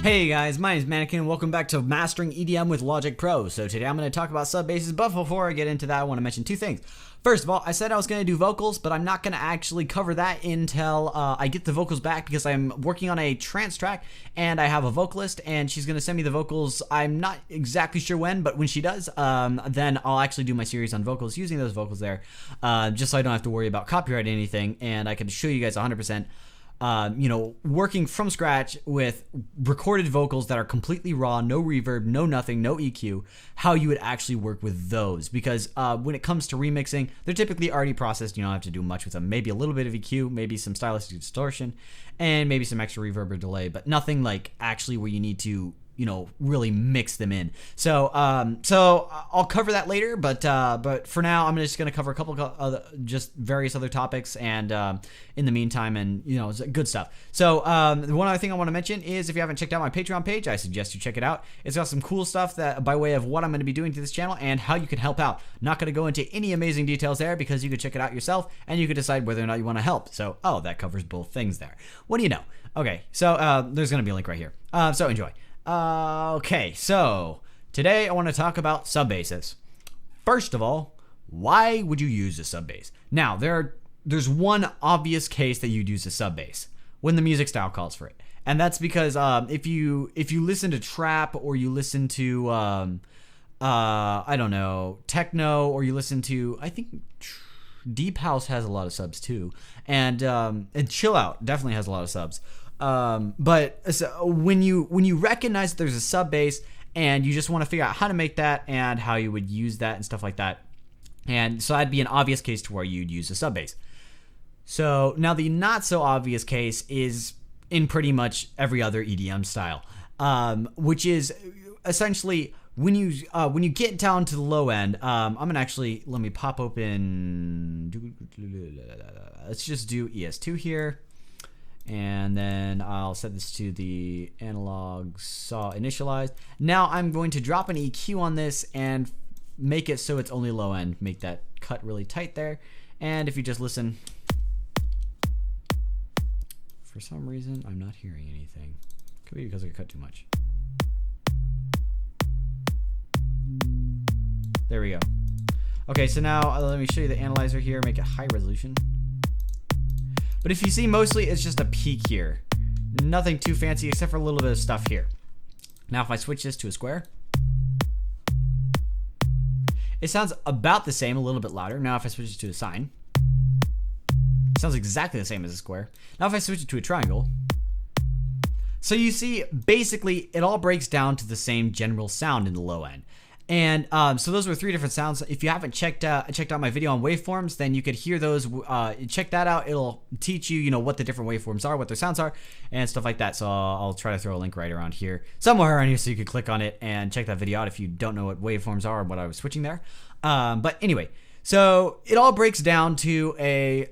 Hey guys, my name is Mannequin and welcome back to Mastering EDM with Logic Pro. So today I'm going to talk about subbasses, but before I get into that I want to mention two things. First of all, I said I was going to do vocals, but I'm not going to actually cover that until I get the vocals back because I'm working on a trance track and I have a vocalist and she's going to send me the vocals. I'm not exactly sure when, but when she does, then I'll actually do my series on vocals using those vocals there, just so I don't have to worry about copyright or anything, and I can show you guys 100%. Working from scratch with recorded vocals that are completely raw, no reverb, no nothing, no EQ, how you would actually work with those. Because when it comes to remixing, they're typically already processed. You don't have to do much with them. Maybe a little bit of EQ, maybe some stylistic distortion, and maybe some extra reverb or delay, but nothing like actually where you need to, really mix them in. So I'll cover that later, but for now, I'm just gonna cover a couple of other, just various other topics, and in the meantime, and it's good stuff. So one other thing I want to mention is if you haven't checked out my Patreon page, I suggest you check it out. It's got some cool stuff that by way of what I'm going to be doing to this channel and how you can help out. Not going to go into any amazing details there because you can check it out yourself and you can decide whether or not you want to help. So that covers both things there. What do you know? Okay, so there's going to be a link right here. So enjoy. Okay, so today I want to talk about subbasses. First of all, why would you use a subbass? Now, there's one obvious case that you'd use a subbass when the music style calls for it, and that's because if you listen to trap, or you listen to I don't know, techno, or you listen to, I think deep house has a lot of subs too, and chill out definitely has a lot of subs. But so when you recognize that there's a sub bass and you just want to figure out how to make that and how you would use that and stuff like that, and so that'd be an obvious case to where you'd use a sub bass. So now the not so obvious case is in pretty much every other EDM style, which is essentially when you get down to the low end. I'm gonna actually, let me pop open. Let's just do ES2 here. And then I'll set this to the analog saw initialized. Now I'm going to drop an EQ on this and make it so it's only low end. Make that cut really tight there. And if you just listen, for some reason I'm not hearing anything. Could be because I cut too much. There we go. Okay, so now let me show you the analyzer here. Make it high resolution. But if you see, mostly it's just a peak here. Nothing too fancy except for a little bit of stuff here. Now if I switch this to a square, it sounds about the same, a little bit louder. Now if I switch it to a sine, it sounds exactly the same as a square. Now if I switch it to a triangle, so you see basically it all breaks down to the same general sound in the low end. And so those were three different sounds. If you haven't checked out my video on waveforms, then you could hear those. Check that out. It'll teach you, what the different waveforms are, what their sounds are, and stuff like that. So I'll try to throw a link right around here, somewhere around here, so you could click on it and check that video out if you don't know what waveforms are or what I was switching there. But anyway, so it all breaks down to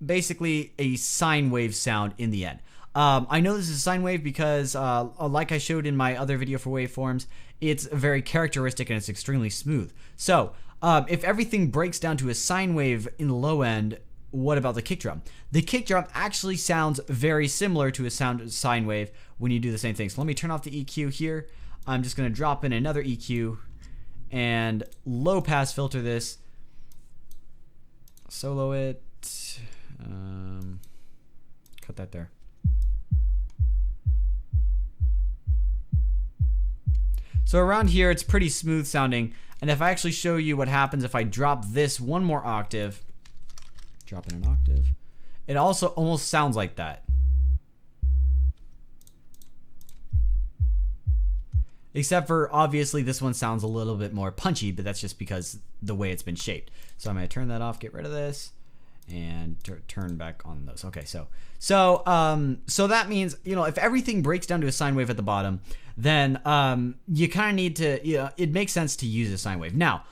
basically a sine wave sound in the end. I know this is a sine wave because, like I showed in my other video for waveforms, it's very characteristic and it's extremely smooth. So, if everything breaks down to a sine wave in the low end, what about the kick drum? The kick drum actually sounds very similar to a sine wave when you do the same thing. So let me turn off the EQ here. I'm just going to drop in another EQ and low pass filter this. Solo it. Cut that there. So around here, it's pretty smooth sounding. And if I actually show you what happens if I drop this one more octave, drop in an octave, it also almost sounds like that. Except for, obviously, this one sounds a little bit more punchy, but that's just because the way it's been shaped. So I'm going to turn that off, get rid of this, and turn back on those. Okay, so that means, if everything breaks down to a sine wave at the bottom, then you kind of need to, it makes sense to use a sine wave. Now,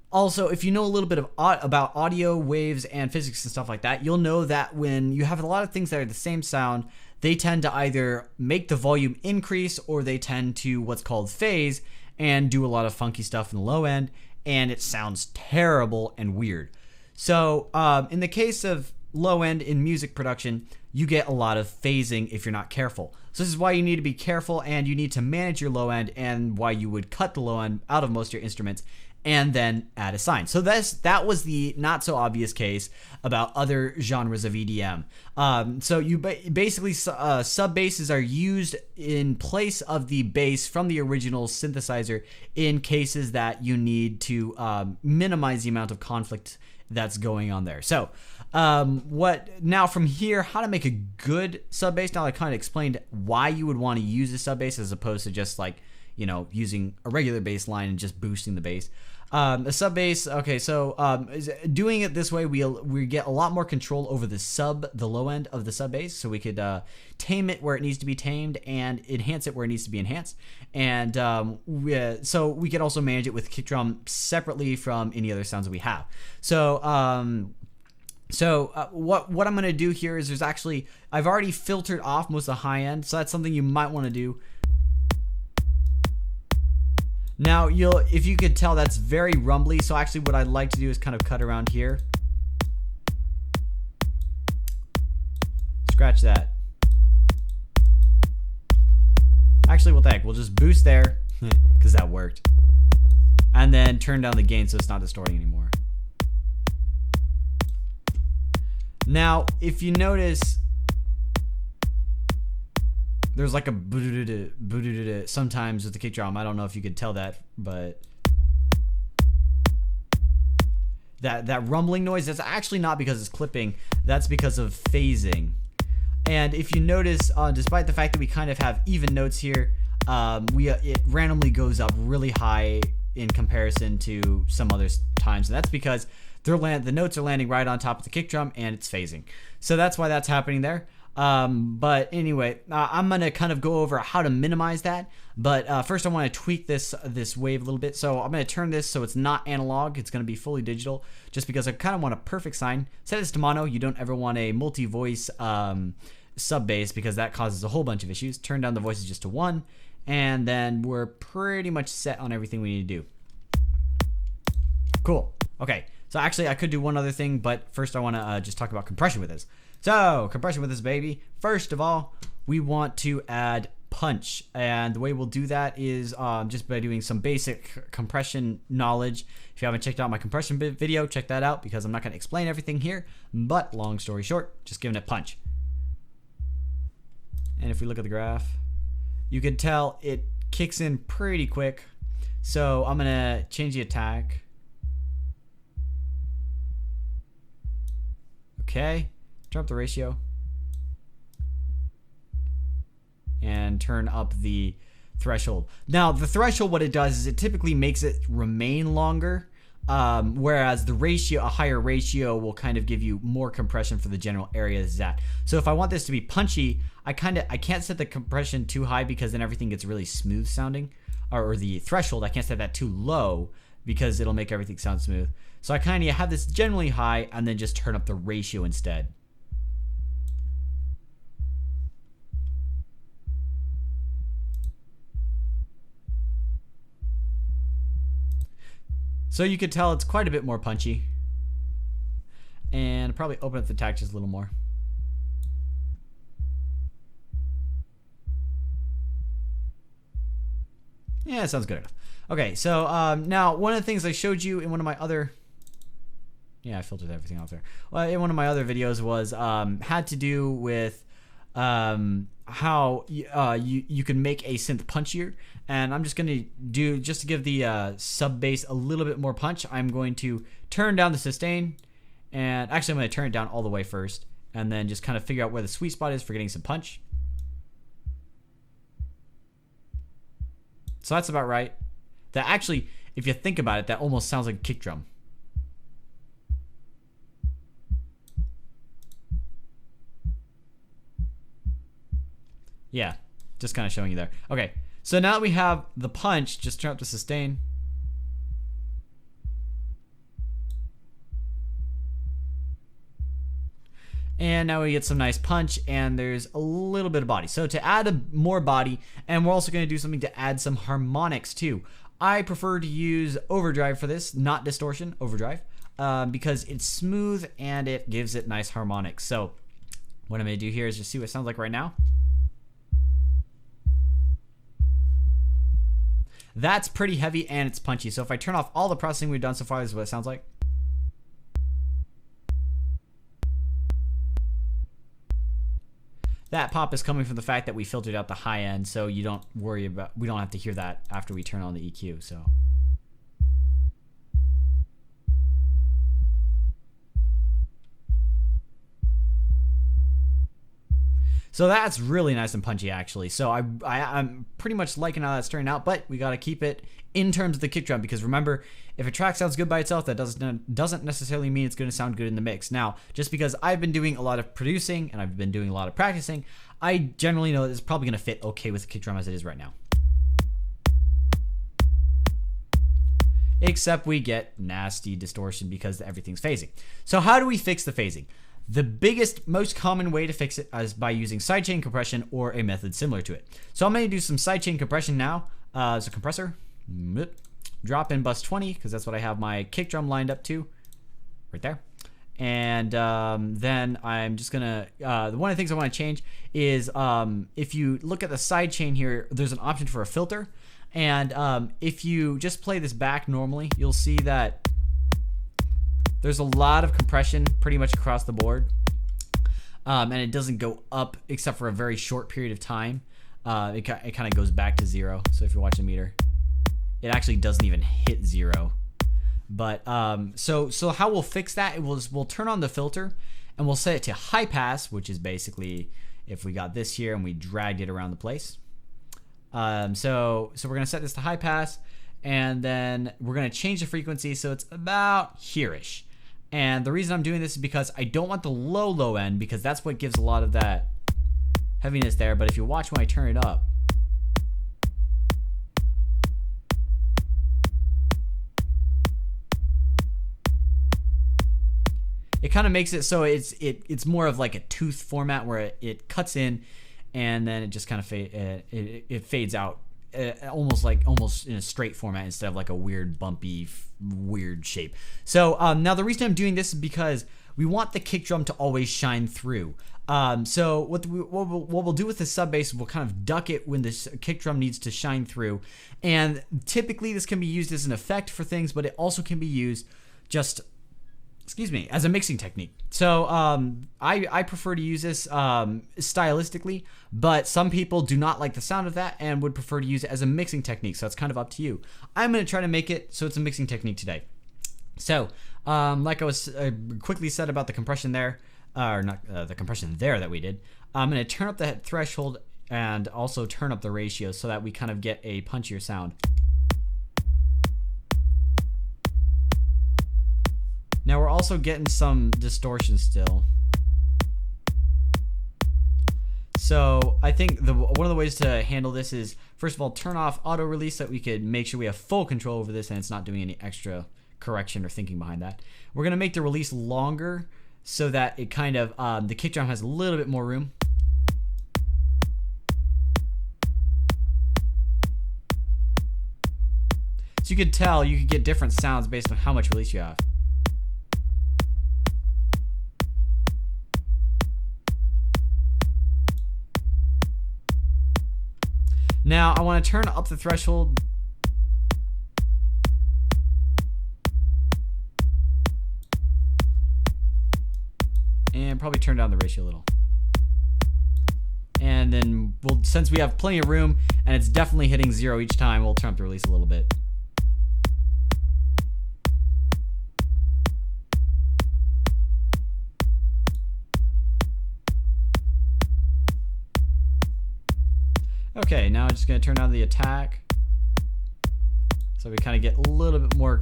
also, if you know a little bit about audio waves and physics and stuff like that, you'll know that when you have a lot of things that are the same sound, they tend to either make the volume increase or they tend to what's called phase and do a lot of funky stuff in the low end, and it sounds terrible and weird. So in the case of low end in music production, you get a lot of phasing if you're not careful. So this is why you need to be careful, and you need to manage your low end, and why you would cut the low end out of most of your instruments and then add a sine. So that was the not so obvious case about other genres of EDM. So you basically sub basses are used in place of the bass from the original synthesizer in cases that you need to minimize the amount of conflict that's going on there. So what now from here, how to make a good sub bass. Now I kind of explained why you would want to use a sub bass as opposed to just like, you know, using a regular bass line and just boosting the bass. A sub bass, okay, so doing it this way, we get a lot more control over the low end of the sub bass, so we could tame it where it needs to be tamed and enhance it where it needs to be enhanced. And so we could also manage it with kick drum separately from any other sounds that we have. So what I'm gonna do here is I've already filtered off most of the high end, so that's something you might want to do. Now, if you could tell, that's very rumbly, so actually what I'd like to do is kind of cut around here. Scratch that. Actually, what the heck, we'll just boost there, because that worked. And then turn down the gain so it's not distorting anymore. Now, if you notice, there's like a sometimes with the kick drum. I don't know if you could tell that, but that rumbling noise, that's actually not because it's clipping, that's because of phasing. And if you notice, despite the fact that we kind of have even notes here, it randomly goes up really high in comparison to some other times, and that's because the notes are landing right on top of the kick drum and it's phasing. So that's why that's happening there. But anyway, I'm gonna kind of go over how to minimize that, but first I want to tweak this wave a little bit. So I'm gonna turn this so it's not analog, it's gonna be fully digital, just because I kind of want a perfect sine. Set this to mono. You don't ever want a multi-voice sub bass, because that causes a whole bunch of issues. Turn down the voices just to 1, and then we're pretty much set on everything we need to do. Cool. Okay, so actually I could do one other thing, but first I want to just talk about compression with this. So, compression with this baby. First of all, we want to add punch, and the way we'll do that is just by doing some basic compression knowledge. If you haven't checked out my compression video, check that out, because I'm not going to explain everything here, but long story short, just giving it punch. And if we look at the graph, you can tell it kicks in pretty quick. So I'm going to change the attack. Okay. Turn up the ratio and turn up the threshold. Now, the threshold, what it does is it typically makes it remain longer, whereas a higher ratio will kind of give you more compression for the general area this is at. So if I want this to be punchy, I can't set the compression too high, because then everything gets really smooth sounding, or the threshold, I can't set that too low, because it'll make everything sound smooth. So I kind of have this generally high, and then just turn up the ratio instead. So you could tell it's quite a bit more punchy. And probably open up the attack just a little more. Yeah, sounds good enough. Okay, so now one of the things I showed you in one of my other... Yeah, I filtered everything off there. Well, in one of my other videos was had to do with how you can make a synth punchier, and I'm just going to do, just to give the sub bass a little bit more punch, I'm going to turn down the sustain, and actually I'm going to turn it down all the way first, and then just kind of figure out where the sweet spot is for getting some punch. So that's about right. That actually, if you think about it, that almost sounds like a kick drum. Yeah, just kind of showing you there. Okay, so now that we have the punch, just turn up the sustain. And now we get some nice punch, and there's a little bit of body. So to add more body, and we're also going to do something to add some harmonics too. I prefer to use overdrive for this, not distortion, overdrive. because it's smooth and it gives it nice harmonics. So what I'm going to do here is just see what it sounds like right now. That's pretty heavy and it's punchy. So if I turn off all the processing we've done so far, this is what it sounds like. That pop is coming from the fact that we filtered out the high end, so you don't worry about, we don't have to hear that after we turn on the EQ. So that's really nice and punchy, actually. So I'm pretty much liking how that's turning out, but we got to keep it in terms of the kick drum, because remember, if a track sounds good by itself, that doesn't necessarily mean it's going to sound good in the mix. Now, just because I've been doing a lot of producing and I've been doing a lot of practicing, I generally know that it's probably going to fit okay with the kick drum as it is right now. Except we get nasty distortion because everything's phasing. So how do we fix the phasing? The biggest, most common way to fix it is by using sidechain compression or a method similar to it. So I'm going to do some sidechain compression now. As a compressor, drop in bus 20, because that's what I have my kick drum lined up to, right there. And then I'm just going to, one of the things I want to change is if you look at the sidechain here, there's an option for a filter. And if you just play this back normally, you'll see that there's a lot of compression pretty much across the board, and it doesn't go up except for a very short period of time. It kind of goes back to zero. So if you watch the meter, it actually doesn't even hit zero. But so how we'll fix that? We'll turn on the filter and we'll set it to high pass, which is basically if we got this here and we dragged it around the place. So we're gonna set this to high pass, and then we're gonna change the frequency so it's about here-ish. And the reason I'm doing this is because I don't want the low end, because that's what gives a lot of that heaviness there. But if you watch when I turn it up, it kind of makes it so it's more of like a tooth format where it cuts in and then it just kind of it fades out. Almost in a straight format instead of like a weird bumpy weird shape. So now the reason I'm doing this is because we want the kick drum to always shine through. So what we'll do with the sub bass, we'll kind of duck it when this kick drum needs to shine through, and typically this can be used as an effect for things, but it also can be used just as a mixing technique. So I prefer to use this stylistically, but some people do not like the sound of that and would prefer to use it as a mixing technique. So it's kind of up to you. I'm going to try to make it so it's a mixing technique today. So like I was quickly said about the compression there, or not the compression there that we did, I'm going to turn up the threshold and also turn up the ratio so that we kind of get a punchier sound. Now we're also getting some distortion still. So I think one of the ways to handle this is, first of all, turn off auto release so that we could make sure we have full control over this and it's not doing any extra correction or thinking behind that. We're going to make the release longer so that it kind of, the kick drum has a little bit more room. So you could tell, you could get different sounds based on how much release you have. Now I want to turn up the threshold and probably turn down the ratio a little. And then since we have plenty of room and it's definitely hitting zero each time, we'll turn up the release a little bit. Okay, now I'm just going to turn on the attack, so we kind of get a little bit more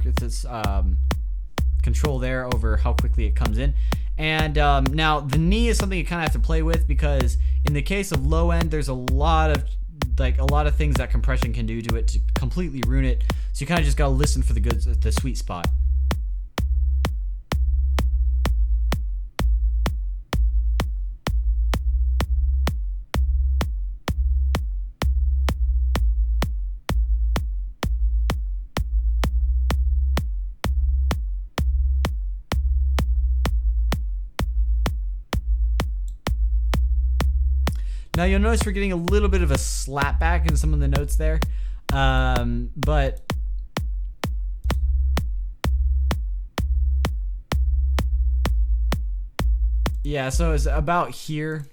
control there over how quickly it comes in. And now the knee is something you kind of have to play with, because in the case of low end, there's a lot of things that compression can do to it to completely ruin it. So you kind of just got to listen for the sweet spot. Now you'll notice we're getting a little bit of a slap back in some of the notes there, but yeah, so it's about here.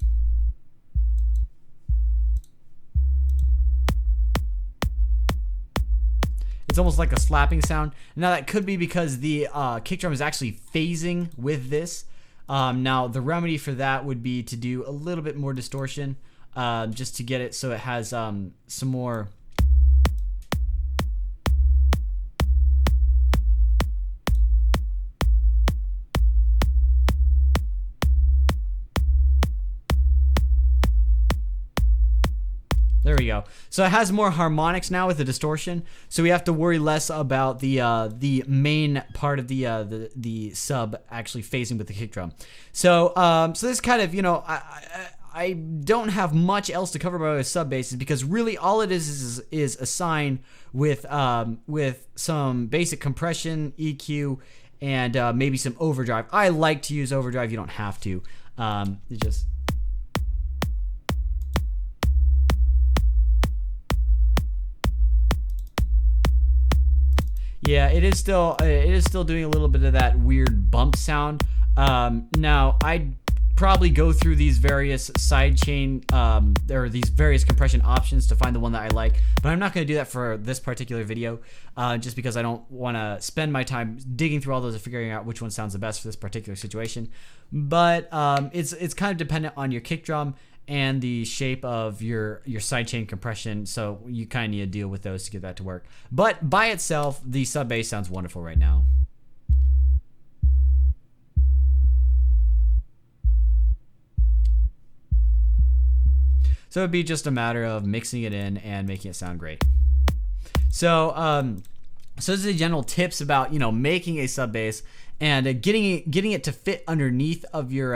It's almost like a slapping sound. Now that could be because the kick drum is actually phasing with this. Now the remedy for that would be to do a little bit more distortion, just to get it so it has some more. There we go. So it has more harmonics now with the distortion, so we have to worry less about the main part of the sub actually phasing with the kick drum. So so this kind of, you know, I don't have much else to cover about sub basses, because really all it is a sine with some basic compression, EQ, and maybe some overdrive. I like to use overdrive. You don't have to. It just. Yeah, it is still doing a little bit of that weird bump sound. Now I'd probably go through these various sidechain or these various compression options to find the one that I like, but I'm not going to do that for this particular video, just because I don't want to spend my time digging through all those and figuring out which one sounds the best for this particular situation. But it's kind of dependent on your kick drum and the shape of your sidechain compression, so you kind of need to deal with those to get that to work. But by itself, the sub bass sounds wonderful right now. So it'd be just a matter of mixing it in and making it sound great. So so this is the general tips about, you know, making a sub bass and getting it to fit underneath of your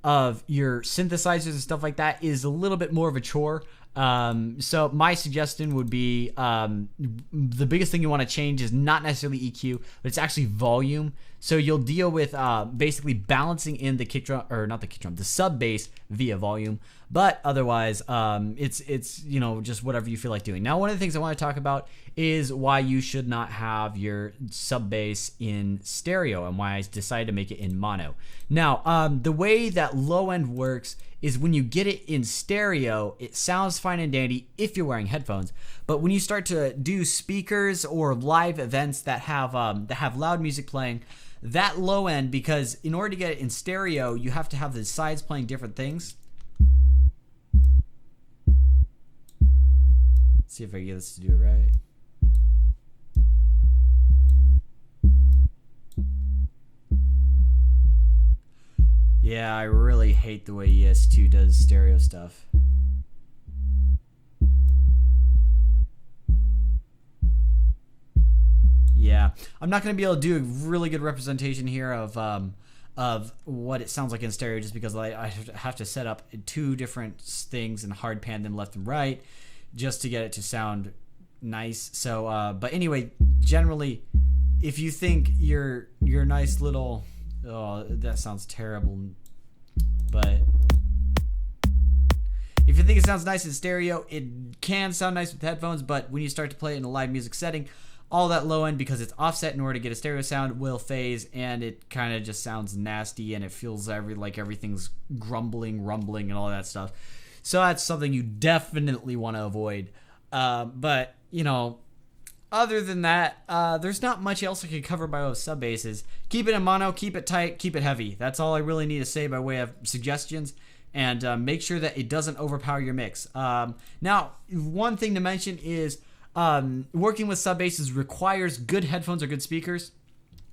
synthesizers and stuff like that is a little bit more of a chore. So my suggestion would be, the biggest thing you want to change is not necessarily EQ, but it's actually volume. So you'll deal with basically balancing in the kick drum, or not the kick drum, the sub bass via volume. But otherwise, it's you know, just whatever you feel like doing. Now, one of the things I want to talk about is why you should not have your sub bass in stereo, and why I decided to make it in mono. Now, the way that low end works is when you get it in stereo, it sounds fine and dandy if you're wearing headphones. But when you start to do speakers or live events that have loud music playing, that low end, because in order to get it in stereo, you have to have the sides playing different things. Let's see if I can get this to do it right. Yeah, I really hate the way ES2 does stereo stuff. Yeah, I'm not going to be able to do a really good representation here of what it sounds like in stereo, just because I have to set up two different things and hard pan them left and right just to get it to sound nice. So, but anyway, generally, if you think your nice little, oh, that sounds terrible, but if you think it sounds nice in stereo, it can sound nice with headphones. But when you start to play it in a live music setting, all that low end, because it's offset in order to get a stereo sound, will phase, and it kind of just sounds nasty, and it feels like everything's grumbling, rumbling, and all that stuff. So that's something you definitely want to avoid. But, you know, other than that, there's not much else I could cover by those sub basses. Keep it in mono, keep it tight, keep it heavy. That's all I really need to say by way of suggestions. And make sure that it doesn't overpower your mix. Now, one thing to mention is working with sub basses requires good headphones or good speakers.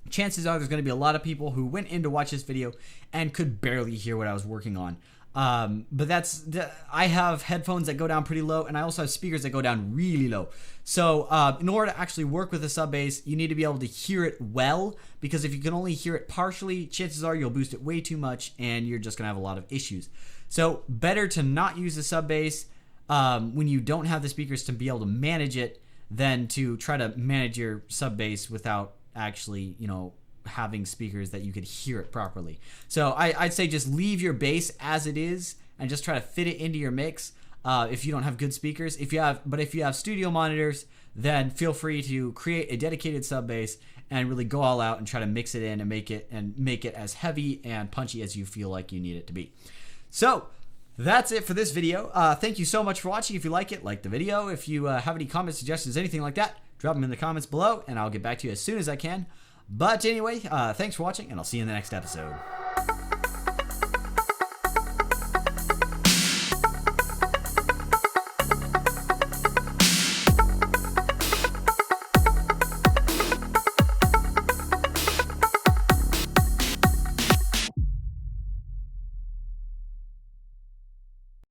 Chances are there's going to be a lot of people who went in to watch this video and could barely hear what I was working on. But I have headphones that go down pretty low, and I also have speakers that go down really low. So in order to actually work with a sub bass, you need to be able to hear it well, because if you can only hear it partially, chances are you'll boost it way too much and you're just gonna have a lot of issues. So better to not use a sub bass when you don't have the speakers to be able to manage it, than to try to manage your sub bass without actually, you know, having speakers that you could hear it properly. So I'd say just leave your bass as it is, and just try to fit it into your mix. If you don't have good speakers, if you have studio monitors, then feel free to create a dedicated sub bass and really go all out and try to mix it in and make it as heavy and punchy as you feel like you need it to be. So that's it for this video. Thank you so much for watching. If you like it, like the video. If you have any comments, suggestions, anything like that, drop them in the comments below and I'll get back to you as soon as I can. But anyway, thanks for watching and I'll see you in the next episode.